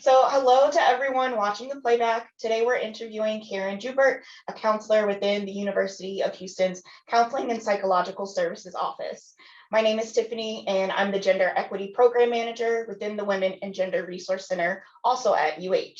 So hello to everyone watching the playback. Today we're interviewing Karen Jubert, a counselor within the University of Houston's Counseling and Psychological Services Office. My name is Tiffany, and I'm the Gender Equity Program Manager within the Women and Gender Resource Center, also at UH.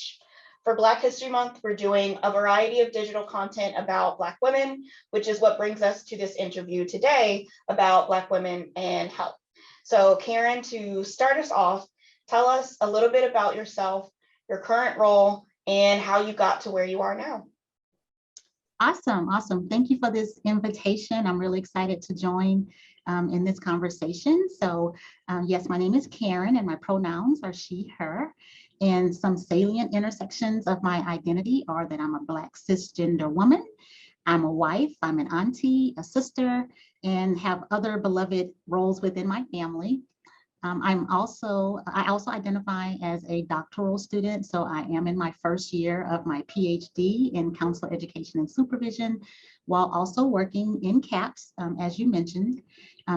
For Black History Month, we're doing a variety of digital content about Black women, which is what brings us to this interview today about Black women and health. So Karen, to start us off, tell us a little bit about yourself, your current role, and how you got to where you are now. Awesome. Thank you for this invitation. I'm really excited to join in this conversation. So yes, my name is Karen and my pronouns are she, her. And some salient intersections of my identity are that I'm a Black cisgender woman. I'm a wife, I'm an auntie, a sister, and have other beloved roles within my family. I also identify as a doctoral student, so I am in my first year of my PhD in counselor education and supervision, while also working in CAPS, as you mentioned.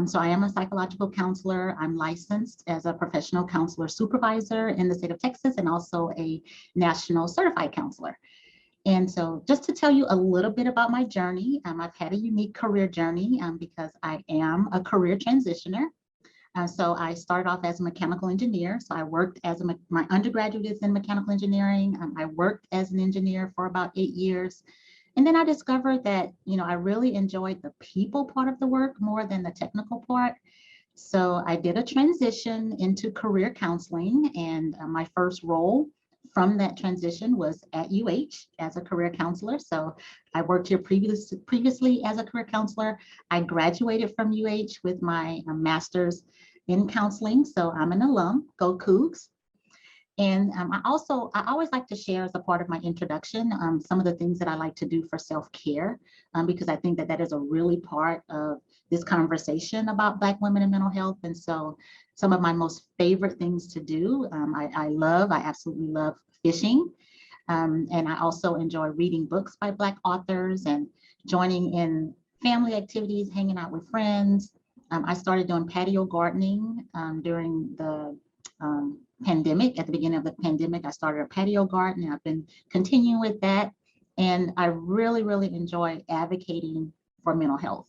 So I am a psychological counselor. I'm licensed as a professional counselor supervisor in the state of Texas and also a national certified counselor. And so just to tell you a little bit about my journey, I've had a unique career journey because I am a career transitioner. So I started off as a mechanical engineer. So I worked as my undergraduate is in mechanical engineering. I worked as an engineer for about 8 years. And then I discovered that, I really enjoyed the people part of the work more than the technical part. So I did a transition into career counseling, and my first role from that transition was at UH as a career counselor. So I worked here previously as a career counselor. I graduated from UH with my master's in counseling. So I'm an alum, go Cougs. And I always like to share as a part of my introduction, some of the things that I like to do for self-care, because I think that is a really part of this conversation about Black women and mental health. And so some of my most favorite things to do, I absolutely love fishing. And I also enjoy reading books by Black authors and joining in family activities, hanging out with friends. I started doing patio gardening during the pandemic. At the beginning of the pandemic, I started a patio garden, and I've been continuing with that. And I really enjoy advocating for mental health.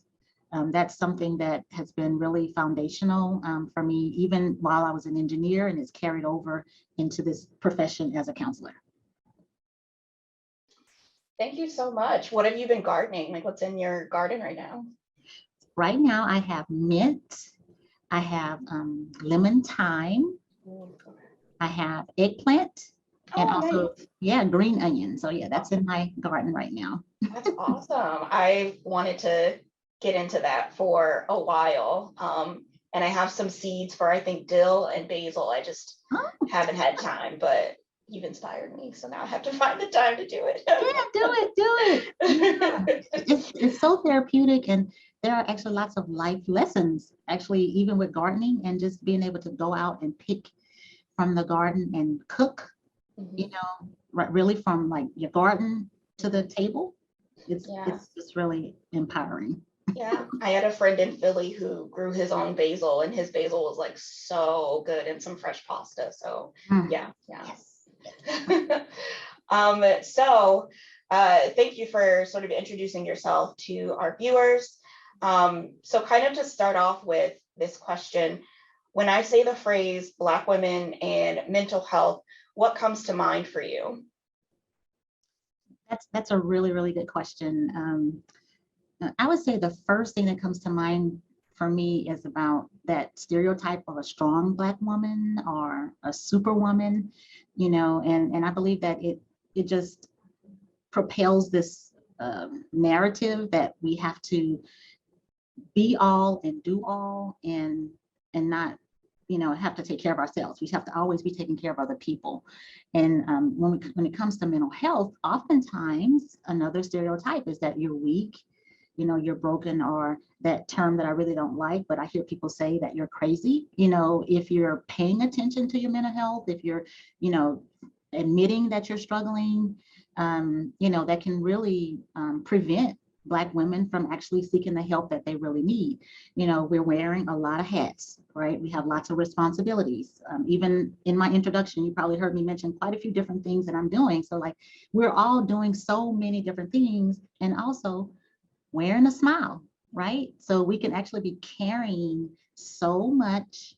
That's something that has been really foundational for me, even while I was an engineer, and it's carried over into this profession as a counselor. Thank you so much. What have you been gardening? Like, what's in your garden right now? Right now, I have mint, I have lemon thyme, I have eggplant, and also, nice. Green onion. So that's in my garden right now. That's awesome. I wanted to get into that for a while. And I have some seeds for, I think, dill and basil. I just haven't had time, but you've inspired me. So now I have to find the time to do it. Do it. Yeah. It's so therapeutic, and there are actually lots of life lessons, actually, even with gardening and just being able to go out and pick from the garden and cook, really from like your garden to the table. It's just really empowering. Yeah, I had a friend in Philly who grew his own basil, and his basil was like so good, and some fresh pasta. So yeah. Yes. Thank you for sort of introducing yourself to our viewers. So kind of to start off with this question, when I say the phrase Black women and mental health, what comes to mind for you? That's a really good question. I would say the first thing that comes to mind for me is about that stereotype of a strong Black woman or a superwoman, and I believe that it just propels this narrative that we have to be all and do all and not have to take care of ourselves. We have to always be taking care of other people. And when it comes to mental health, oftentimes another stereotype is that you're weak, you're broken, or that term that I really don't like, but I hear people say that you're crazy. If you're paying attention to your mental health, if you're admitting that you're struggling, that can really prevent Black women from actually seeking the help that they really need. You know, we're wearing a lot of hats, right? We have lots of responsibilities. Even in my introduction, you probably heard me mention quite a few different things that I'm doing. So like, we're all doing so many different things, and also wearing a smile, right? So we can actually be carrying so much,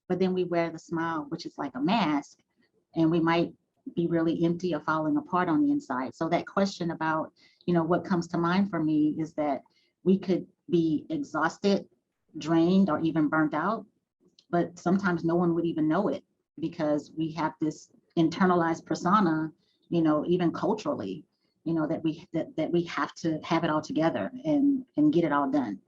but then we wear the smile, which is like a mask, and we might be really empty or falling apart on the inside. So that question about, you know, what comes to mind for me is that we could be exhausted, drained, or even burnt out, but sometimes no one would even know it because we have this internalized persona, you know, even culturally, you know, that we have to have it all together and get it all done.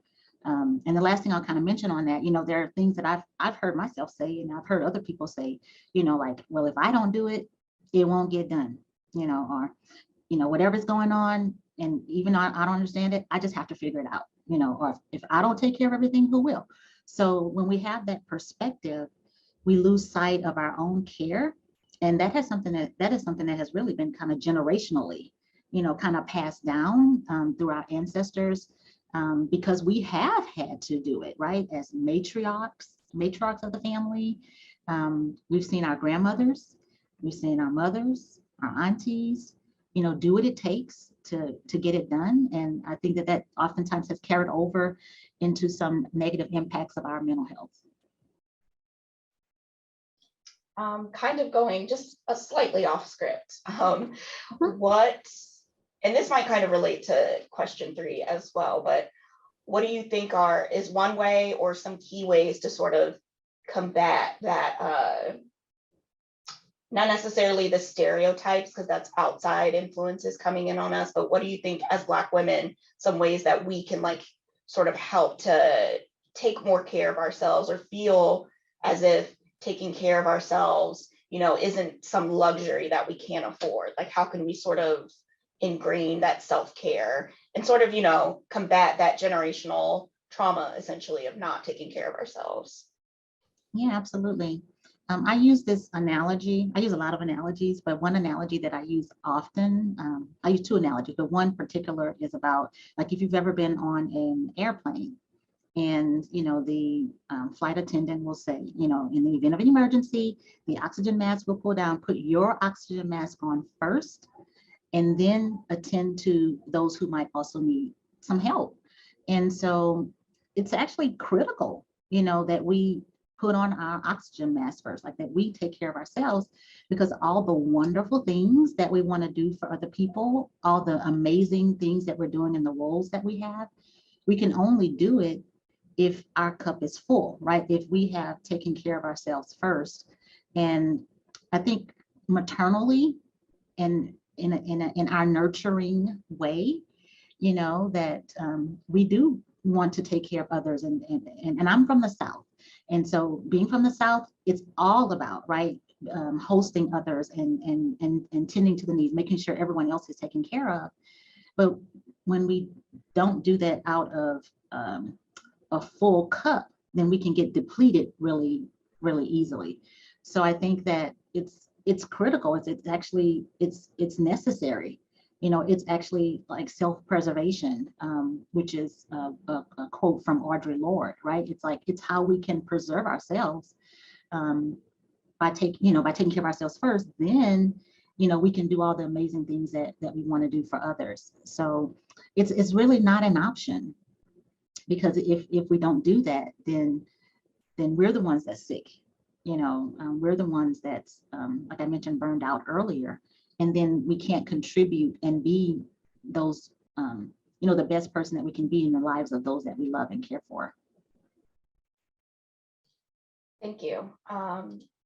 And the last thing I'll kind of mention on that, you know, there are things that I've heard myself say, and I've heard other people say, you know, like, well, if I don't do it, it won't get done, you know, or, you know, whatever's going on, and even though I don't understand it, I just have to figure it out, you know, or if I don't take care of everything, who will? So when we have that perspective, we lose sight of our own care. And that is something that has really been kind of generationally, you know, kind of passed down through our ancestors, because we have had to do it, right? As matriarchs of the family. We've seen our grandmothers, we've seen our mothers, our aunties, you know, do what it takes to get it done. And I think that that oftentimes has carried over into some negative impacts of our mental health. Kind of going just a slightly off script. Mhm. What, and this might kind of relate to question 3 as well, but what do you think is one way or some key ways to sort of combat that, not necessarily the stereotypes, because that's outside influences coming in on us, but what do you think as Black women, some ways that we can like sort of help to take more care of ourselves or feel as if taking care of ourselves, you know, isn't some luxury that we can't afford? Like, how can we sort of ingrain that self-care and sort of, you know, combat that generational trauma essentially of not taking care of ourselves? Yeah, absolutely. I use this analogy. I use a lot of analogies, but one analogy that I use often, I use two analogies, but one particular is about like if you've ever been on an airplane and, you know, the flight attendant will say, you know, in the event of an emergency, the oxygen mask will pull down, put your oxygen mask on first, and then attend to those who might also need some help. And so it's actually critical, you know, that we put on our oxygen mask first, like that we take care of ourselves, because all the wonderful things that we want to do for other people, all the amazing things that we're doing in the roles that we have, we can only do it if our cup is full, right? If we have taken care of ourselves first. And I think maternally and in our nurturing way, you know, that we do want to take care of others. And I'm from the South. And so being from the South, it's all about, right, hosting others and tending to the needs, making sure everyone else is taken care of. But when we don't do that out of a full cup, then we can get depleted really, really easily. So I think that it's critical. It's actually it's necessary. You know, it's actually like self-preservation, which is a quote from Audre Lorde, right? It's like it's how we can preserve ourselves by taking care of ourselves first. Then, you know, we can do all the amazing things that we want to do for others. So it's really not an option, because if we don't do that, then we're the ones that's sick. You know, we're the ones that's like I mentioned, burned out earlier, and then we can't contribute and be those you know, the best person that we can be in the lives of those that we love and care for. Thank you.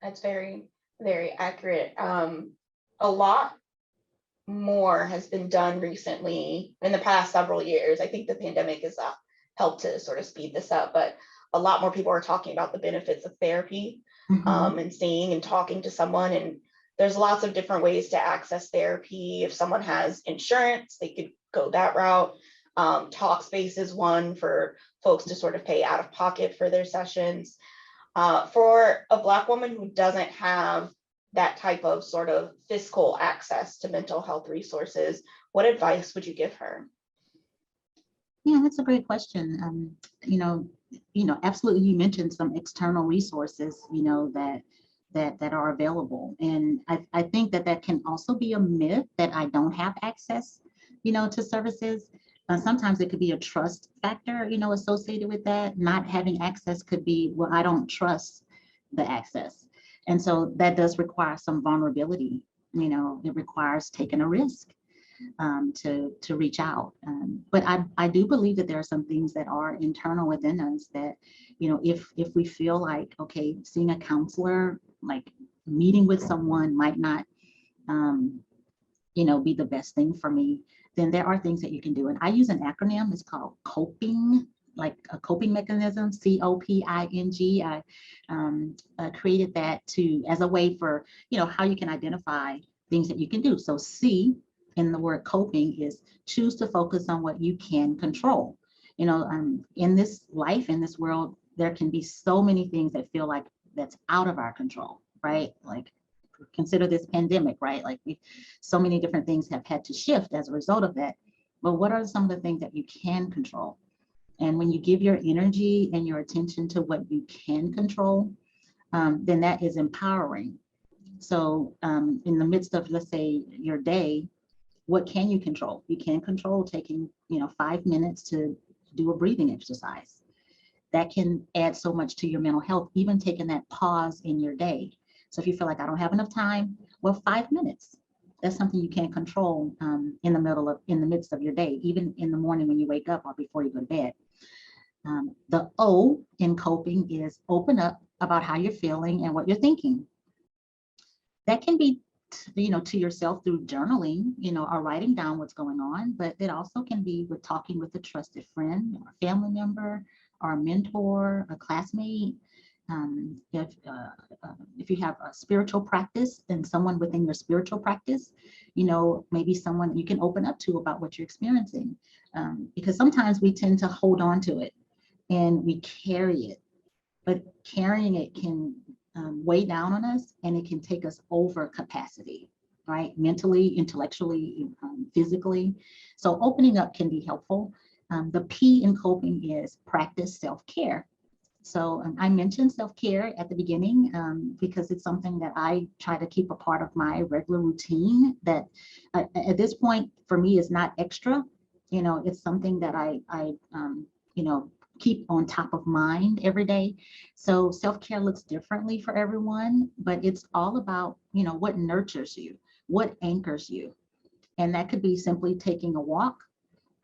That's very, very accurate. A lot more has been done recently in the past several years. I think the pandemic has helped to sort of speed this up, but a lot more people are talking about the benefits of therapy, Mhm. and seeing and talking to someone. And there's lots of different ways to access therapy. If someone has insurance, they could go that route. Talkspace is one for folks to sort of pay out of pocket for their sessions. For a Black woman who doesn't have that type of sort of fiscal access to mental health resources, what advice would you give her? Yeah, that's a great question. You know, absolutely. You mentioned some external resources, that are available, and I think that that can also be a myth that I don't have access, to services. Sometimes it could be a trust factor, associated with that. Not having access could be, well, I don't trust the access, and so that does require some vulnerability. It requires taking a risk to reach out. But I do believe that there are some things that are internal within us that, if we feel like, okay, seeing a counselor, like meeting with someone might not, um, be the best thing for me, then there are things that you can do. And I use an acronym, it's called COPING, like a coping mechanism, COPING. I created that as a way for, how you can identify things that you can do. So C in the word coping is choose to focus on what you can control. In this life, in this world, there can be so many things that feel like that's out of our control, right? Like consider this pandemic, right? Like so many different things have had to shift as a result of that. But what are some of the things that you can control? And when you give your energy and your attention to what you can control, then that is empowering. So in the midst of, let's say, your day, what can you control? You can control taking, 5 minutes to do a breathing exercise. That can add so much to your mental health, even taking that pause in your day. So if you feel like I don't have enough time, well, 5 minutes. That's something you can't control in the midst of your day, even in the morning when you wake up or before you go to bed. The O in coping is open up about how you're feeling and what you're thinking. That can be, to yourself through journaling, or writing down what's going on, but it also can be with talking with a trusted friend or a family member or a mentor, a classmate. If you have a spiritual practice and someone within your spiritual practice, maybe someone you can open up to about what you're experiencing. Because sometimes we tend to hold on to it and we carry it, but carrying it can weigh down on us, and it can take us over capacity, right? Mentally, intellectually, physically. So opening up can be helpful. The P in coping is practice self-care. So I mentioned self-care at the beginning because it's something that I try to keep a part of my regular routine that at this point for me is not extra. It's something that I keep on top of mind every day. So self-care looks differently for everyone, but it's all about, what nurtures you, what anchors you. And that could be simply taking a walk.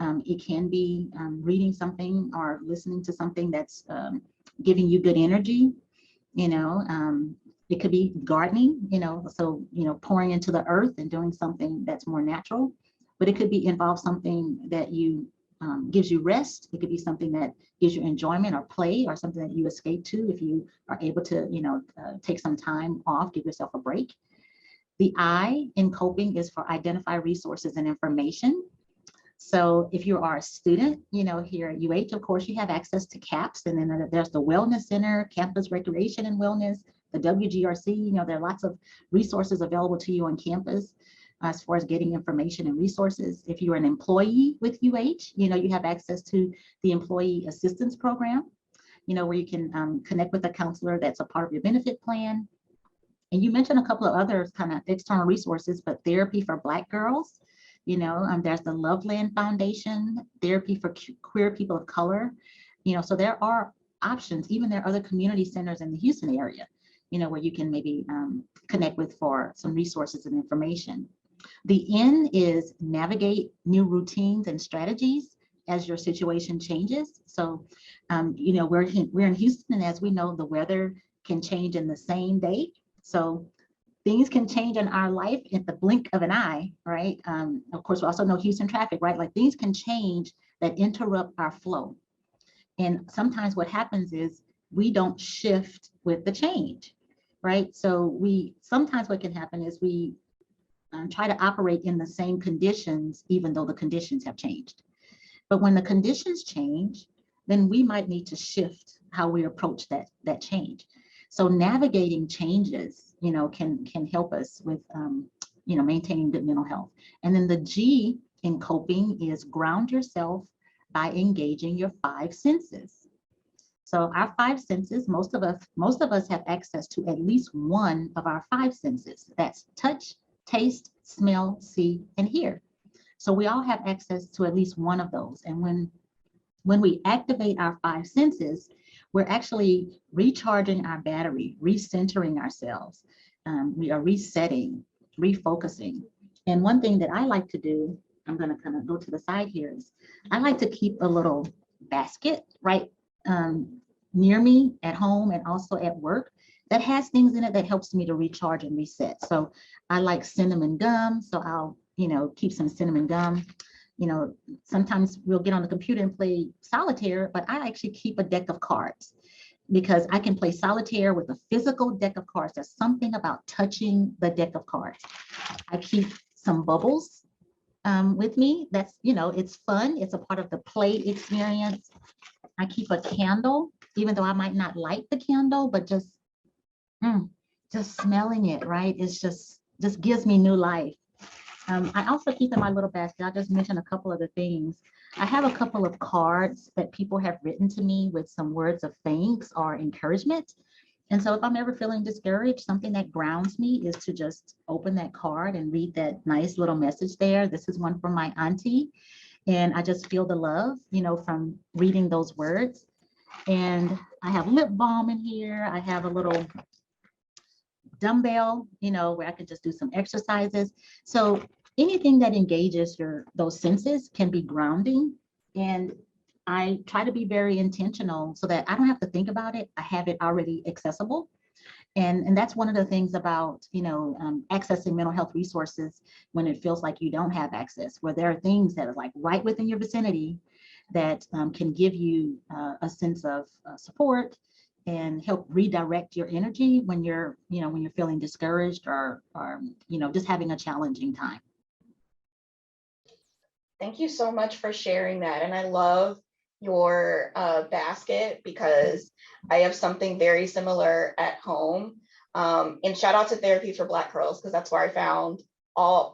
It can be reading something or listening to something that's giving you good energy. It could be gardening, so, pouring into the earth and doing something that's more natural, but it could be involve something that you gives you rest. It could be something that gives you enjoyment or play, or something that you escape to if you are able to, take some time off, give yourself a break. The I in coping is for identify resources and information. So if you are a student, here at UH, of course, you have access to CAPS, and then there's the Wellness Center, Campus Recreation and Wellness, the WGRC. There are lots of resources available to you on campus as far as getting information and resources. If you're an employee with UH, you have access to the Employee Assistance Program, where you can connect with a counselor that's a part of your benefit plan. And you mentioned a couple of other kind of external resources, but therapy for Black girls, there's the Loveland Foundation, therapy for queer people of color, so there are options. Even there are other community centers in the Houston area, where you can maybe connect with for some resources and information. The N is navigate new routines and strategies as your situation changes. So, we're in Houston, and as we know, the weather can change in the same day. So things can change in our life at the blink of an eye, right? Of course, we also know Houston traffic, right? Like things can change that interrupt our flow. And sometimes what happens is we don't shift with the change, right? So sometimes what can happen is we try to operate in the same conditions, even though the conditions have changed. But when the conditions change, then we might need to shift how we approach that change. So navigating changes, can help us with, maintaining good mental health. And then the G in coping is ground yourself, by engaging your five senses. So our five senses, most of us have access to at least one of our five senses. That's touch, taste, smell, see, and hear. So we all have access to at least one of those. And when we activate our five senses, we're actually recharging our battery, recentering ourselves. We are resetting, refocusing. And one thing that I like to do, I'm going to kind of go to the side here, is I like to keep a little basket right near me at home and also at work that has things in it that helps me to recharge and reset. So I like cinnamon gum, so I'll keep some cinnamon gum. Sometimes we'll get on the computer and play solitaire, but I actually keep a deck of cards because I can play solitaire with a physical deck of cards. There's something about touching the deck of cards. I keep some bubbles with me. That's, it's fun. It's a part of the play experience. I keep a candle, even though I might not light the candle, but just smelling it, right? It's just gives me new life. I also keep in my little basket, I just mentioned a couple of the things. I have a couple of cards that people have written to me with some words of thanks or encouragement. And so if I'm ever feeling discouraged, something that grounds me is to just open that card and read that nice little message there. This is one from my auntie. And I just feel the love, from reading those words. And I have lip balm in here. I have a little dumbbell, where I can just do some exercises. So anything that engages those senses can be grounding. And I try to be very intentional so that I don't have to think about it. I have it already accessible. And that's one of the things about, accessing mental health resources when it feels like you don't have access, where there are things that are like right within your vicinity that can give you a sense of support and help redirect your energy when you're feeling discouraged or just having a challenging time. Thank you so much for sharing that. And I love your basket because I have something very similar at home. And shout out to Therapy for Black Girls, because that's where I found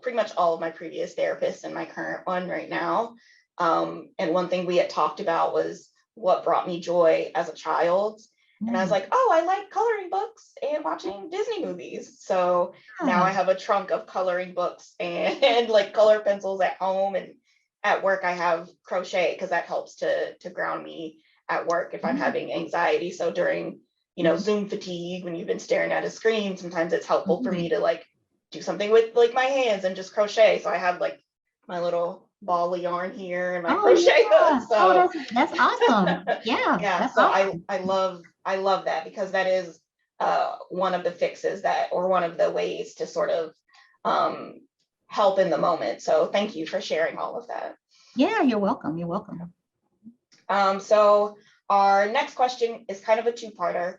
pretty much all of my previous therapists and my current one right now. And one thing we had talked about was what brought me joy as a child. And I was like, oh, I like coloring books and watching Disney movies. So now I have a trunk of coloring books and like color pencils at home, and at work I have crochet because that helps to ground me at work if I'm having anxiety. So during, Zoom fatigue, when you've been staring at a screen, sometimes it's helpful for me to like do something with like my hands and just crochet. So I have like my little ball of yarn here and my crochet hook. So that's awesome. Yeah. Yeah. So awesome. I love that because that is one of the fixes or one of the ways to sort of help in the moment. So thank you for sharing all of that. Yeah, you're welcome. You're welcome. So our next question is kind of a two-parter.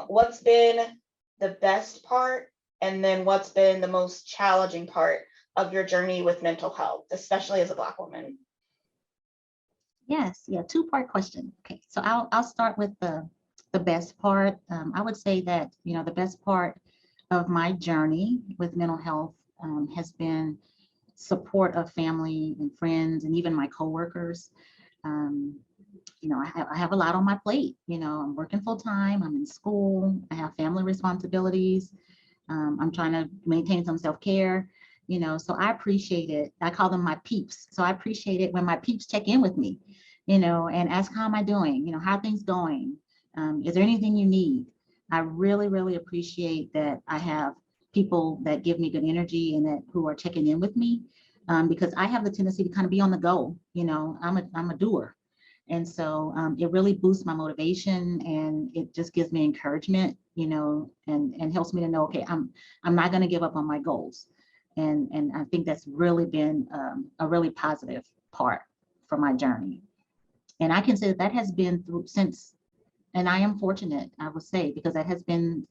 What's been the best part, and then what's been the most challenging part of your journey with mental health, especially as a Black woman? Yes, yeah, two-part question. Okay, so I'll start with the best part. I would say that the best part of my journey with mental health has been support of family and friends and even my coworkers. I have a lot on my plate. I'm working full time. I'm in school. I have family responsibilities. I'm trying to maintain some self-care. So I appreciate it. I call them my peeps. So I appreciate it when my peeps check in with me, and ask, how am I doing? How are things going? Is there anything you need? I really, really appreciate that I have people that give me good energy and who are checking in with me, because I have the tendency to kind of be on the go. I'm a doer. And so it really boosts my motivation, and it just gives me encouragement, and helps me to know, okay, I'm not going to give up on my goals. And I think that's really been a really positive part for my journey. And I can say that has been through since, and I am fortunate, I would say, because that has been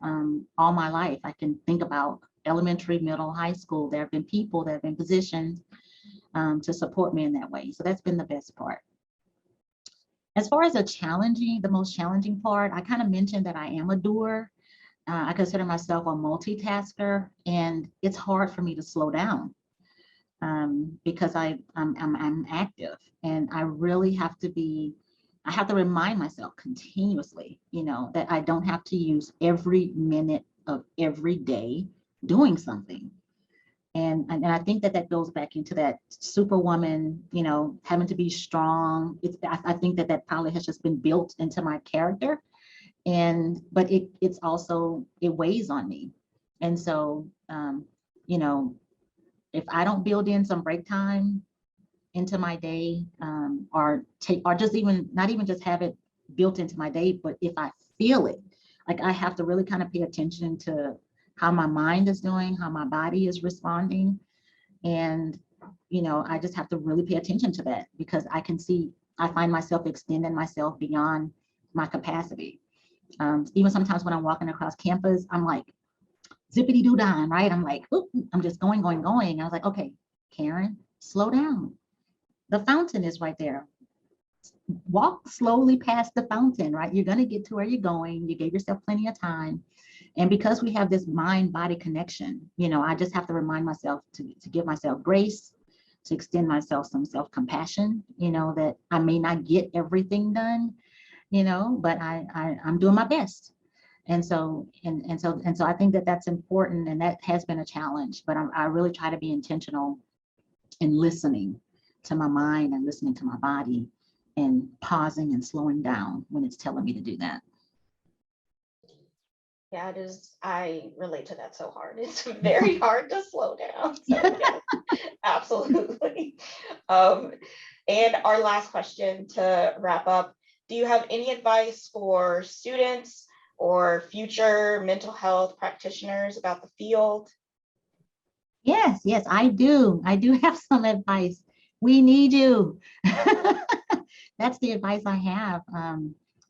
all my life. I can think about elementary, middle, high school. There have been people that have been positioned to support me in that way. So that's been the best part. As far as the most challenging part, I kind of mentioned that I am a doer. I consider myself a multitasker, and it's hard for me to slow down. because I'm active, and I really have to be. I have to remind myself continuously, that I don't have to use every minute of every day doing something. And I think that goes back into that superwoman, having to be strong. I think that probably has just been built into my character, but it's also, it weighs on me. And so, you know, if I don't build in some break time into my day, or just even not even just have it built into my day, but if I feel it, like I have to really kind of pay attention to how my mind is doing, how my body is responding. And, I just have to really pay attention to that, because I find myself extending myself beyond my capacity. Even sometimes when I'm walking across campus, I'm like, zippity doo dah, right? I'm like, oop, I'm just going, going, going. I was like, okay, Karen, slow down. The fountain is right there. Walk slowly past the fountain, right? You're going to get to where you're going. You gave yourself plenty of time. And because we have this mind-body connection, I just have to remind myself to give myself grace, to extend myself some self-compassion, that I may not get everything done, but I'm doing my best. And so I think that that's important, and that has been a challenge, but I really try to be intentional in listening to my mind and listening to my body and pausing and slowing down when it's telling me to do that. Yeah, it is. I relate to that so hard. It's very hard to slow down. So yeah, absolutely. And our last question to wrap up, do you have any advice for students or future mental health practitioners about the field? Yes, I do. I do have some advice. We need you. That's the advice I have.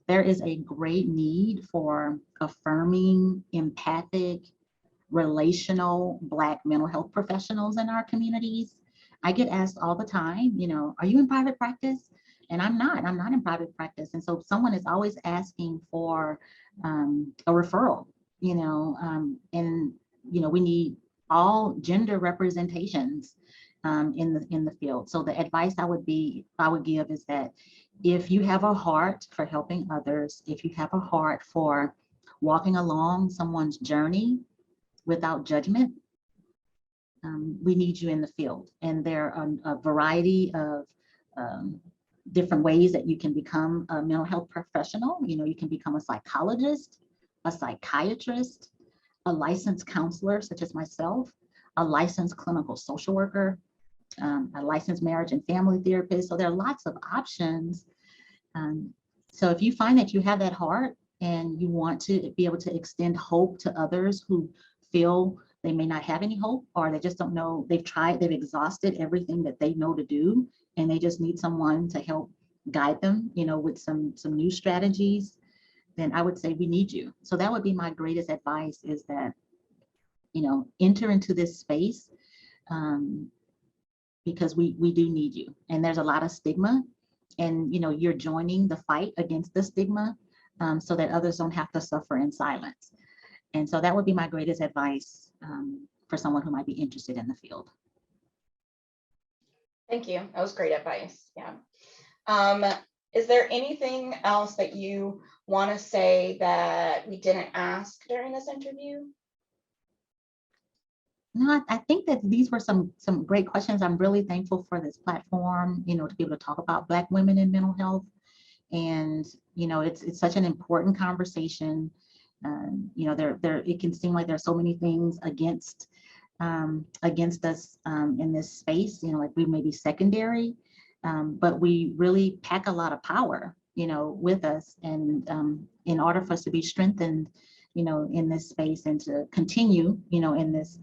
There is a great need for affirming, empathic, relational Black mental health professionals in our communities. I get asked all the time, are you in private practice? And I'm not in private practice. And so someone is always asking for a referral, and, we need all gender representations in the field. So the advice I would give is that if you have a heart for helping others, if you have a heart for walking along someone's journey without judgment, we need you in the field. And there are a variety of different ways that you can become a mental health professional. You can become a psychologist, a psychiatrist, a licensed counselor, such as myself, a licensed clinical social worker, a licensed marriage and family therapist. So there are lots of options. So if you find that you have that heart and you want to be able to extend hope to others who feel they may not have any hope, or they just don't know, they've exhausted everything that they know to do, and they just need someone to help guide them, with some new strategies, then I would say we need you. So that would be my greatest advice, is that, enter into this space, because we do need you. And there's a lot of stigma, and, you're joining the fight against the stigma, so that others don't have to suffer in silence. And so that would be my greatest advice for someone who might be interested in the field. Thank you. That was great advice. Yeah. Is there anything else that you want to say that we didn't ask during this interview? No, I think that these were some great questions. I'm really thankful for this platform, to be able to talk about Black women in mental health. And, it's such an important conversation. It can seem like there's so many things against us in this space, like we may be secondary, but we really pack a lot of power, with us. And in order for us to be strengthened, in this space, and to continue, in this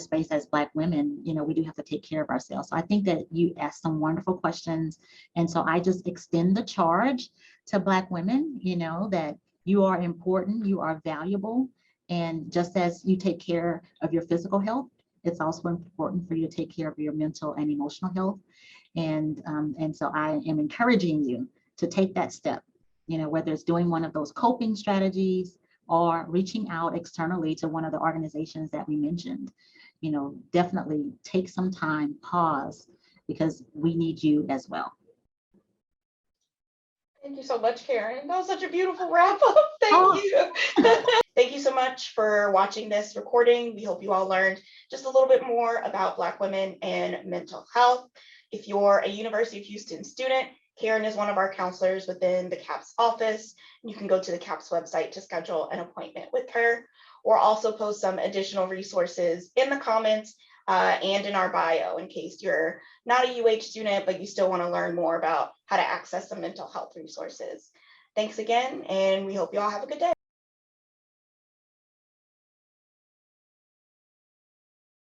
space as Black women, we do have to take care of ourselves. So I think that you asked some wonderful questions. And so I just extend the charge to Black women, that you are important, you are valuable. And just as you take care of your physical health, it's also important for you to take care of your mental and emotional health. And so I am encouraging you to take that step, whether it's doing one of those coping strategies or reaching out externally to one of the organizations that we mentioned. definitely take some time, pause, because we need you as well. Thank you so much, Karen. That was such a beautiful wrap up. Thank you. Thank you so much for watching this recording. We hope you all learned just a little bit more about Black women and mental health. If you're a University of Houston student, Karen is one of our counselors within the CAPS office. You can go to the CAPS website to schedule an appointment with her. We'll also post some additional resources in the comments and in our bio in case you're not a UH student, but you still want to learn more about how to access some mental health resources. Thanks again, and we hope you all have a good day.